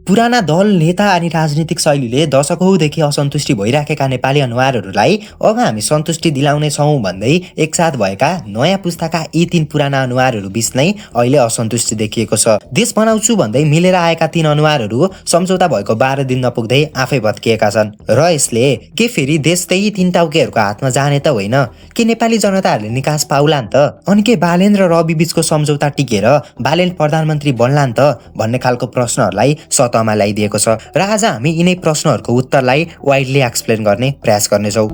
पुराना दल नेता अनि राजनीतिक शैलीले दशकौँदेखि असन्तुष्टि भइराखेका नेपाली अनुहारहरूलाई अब हामी सन्तुष्टि दिलाउने छौँ भन्दै एकसाथ भएका नयाँ पुस्ताका यी 3 पुराना अनुहारहरू बीच नै अहिले असन्तुष्टि देखिएको छ। देश बनाउँछु भन्दै मिलेर आएका 3 अनुहारहरू सम्झौता भएको 12 दिन नपुग्दै आफै भत्किएका छन् र यसले के फेरि देश त्यही 3 टाउकेहरूको हातमा जाने त होइन? के नेपाली जनताहरूले निकास पाउलान् त? अनि के बालेन र रवि बीचको सम्झौता टिकेर बालेन प्रधानमन्त्री बन्लान् त भन्ने खालको प्रश्नहरूलाई सतहमा ल्याइदिएको छ र आज हामी यिनै प्रश्नहरूको उत्तरलाई वाइडली एक्सप्लेन गर्ने प्रयास गर्नेछौँ।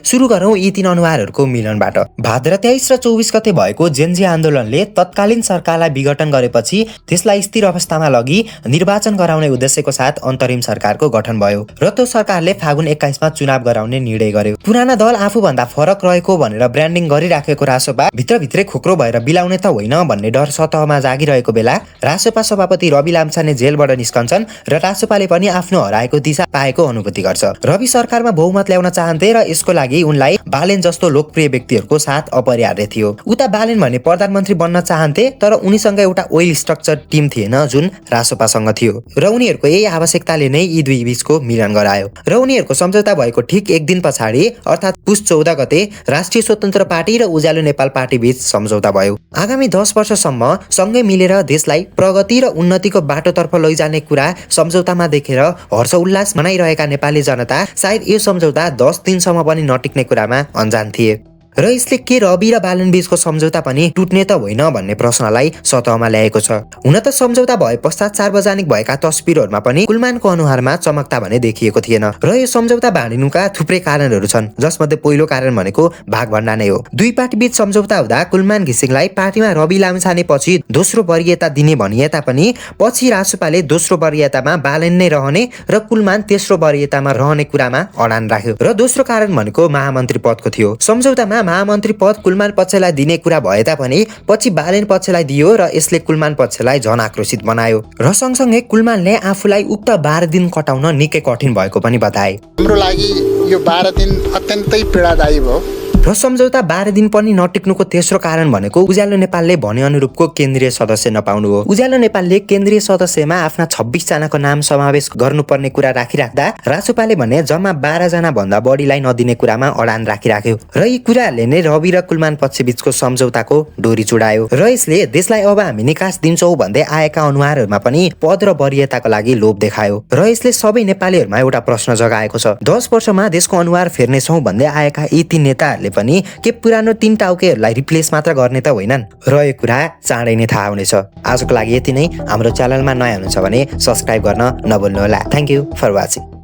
सुरु गरौँ यी 3 अनुहारहरूको मिलनबाट। भाद्र 23 र 24 गते भएको जेनजी आन्दोलनले तत्कालीन सरकारलाई विघटन गरेपछि त्यसलाई स्थिर अवस्थामा लगी निर्वाचन गराउने उद्देश्यको साथ अन्तरिम सरकारको गठन भयो र त्यो सरकारले फागुन 21 मा चुनाव गराउने निर्णय गर्यो। पुराना दल आफूभन्दा फरक रहेको भनेर ब्रान्डिङ गरिराखेको रासोपा भित्रभित्रै खोक्रो भएर बिलाउने त होइन भन्ने डर सतहमा जागिरहेको बेला रासोपा सभापति रवि लाम्छाने जेलबाट निस्कन्छन् र रासोपाले पनि आफ्नो हराएको दिशा पाएको अनुभूति गर्छ। रवि सरकारमा बहुमत ल्याउन चाहन्थे र यसको लागि उनलाई बालेन जस्तो लोकप्रिय व्यक्तिहरूको साथ अपरिहार्य थियो। उता बालेन भने प्रधानमन्त्री बन्न चाहन्थे तर उनीसँग एउटा वेल स्ट्रक्चर टिम थिएन जुन रासोपासँग थियो र उनीहरूको यही आवश्यकताले नै यी दुई बीचको मिलन गरायो र उनीहरूको सम्झौता भएको ठिक एक दिन पछाडि अर्थात् पुस 14 गते राष्ट्रिय स्वतन्त्र पार्टी र उज्यालो नेपाल पार्टी बीच सम्झौता भयो। आगामी 10 वर्षसम्म सँगै मिलेर देशलाई प्रगति र उन्नतिको बाटोतर्फ लैजाने कुरा सम्झौतामा देखेर हर्ष उल्लास मनाइरहेका नेपाली जनता सायद यो सम्झौता 10 दिनसम्म पनि नटिक्ने कुरामा अनजान थिए र यसले के रवि र बालेन बीचको सम्झौता पनि टुट्ने त होइन भन्ने प्रश्नलाई सतहमा ल्याएको छ। हुन त सम्झौता भए पश्चात सार्वजनिक भएका तस्बिरहरूमा पनि कुलमानको अनुहारमा चमकता भने देखिएको थिएन र यो सम्झौता भाँडिनुका थुप्रै कारणहरू छन् जसमध्ये पहिलो कारण भनेको भागभण्डा नै हो। दुई पार्टी बीच सम्झौता हुँदा कुलमान घिसिङलाई पार्टीमा रवि लामिछाने पछि दोस्रो वरियता दिने भनिए तापनि पछि रासोपाले दोस्रो वरियतामा बालेन नै रहने र कुलमान तेस्रो वरियतामा रहने कुरामा अडान राख्यो र दोस्रो कारण भनेको महामन्त्री पदको थियो। सम्झौतामा महामन्त्री पद कुलमान पक्षलाई दिने कुरा भए तापनि पछि बालेन पक्षलाई दियो र यसले कुलमान पक्षलाई झन आक्रोशित बनायो र सँगसँगै कुलमानले आफूलाई उक्त 12 दिन कटाउन निकै कठिन भएको पनि बताए। हाम्रो लागि यो 12 दिन अत्यन्तै पीडादायी भयो र सम्झौता 12 दिन पनि नटिक्नुको तेस्रो कारण भनेको उज्यालो नेपालले भने अनुरूपको केन्द्रीय सदस्य नपाउनु हो। उज्यालो नेपालले केन्द्रीय सदस्यमा आफ्ना 26 जनाको नाम समावेश गर्नुपर्ने कुरा राखिराख्दा रासोपाले भने जम्मा 12 जना भन्दा बढीलाई नदिने कुरामा अडान राखिराख्यो र यी कुराहरूले नै रवि र कुलमान पक्ष बीचको सम्झौताको डोरी चुडायो र यसले देशलाई अब हामी निकास दिन्छौँ भन्दै आएका अनुहारहरूमा पनि पद र वरियताको लागि लोभ देखायो र यसले सबै नेपालीहरूमा एउटा प्रश्न जगाएको छ। 10 वर्षमा देशको अनुहार फेर्नेछौँ भन्दै आएका यी 3 नेताहरूले पनि के पुरानो 3 टाउकेहरूलाई रिप्लेस मात्र गर्ने त होइनन् र यो कुरा चाँडै नै थाहा हुनेछ। आजको लागि यति नै। हाम्रो च्यानलमा नयाँ हुनुहुन्छ भने सब्स्क्राइब गर्न नभुल्नुहोला। Thank you for watching.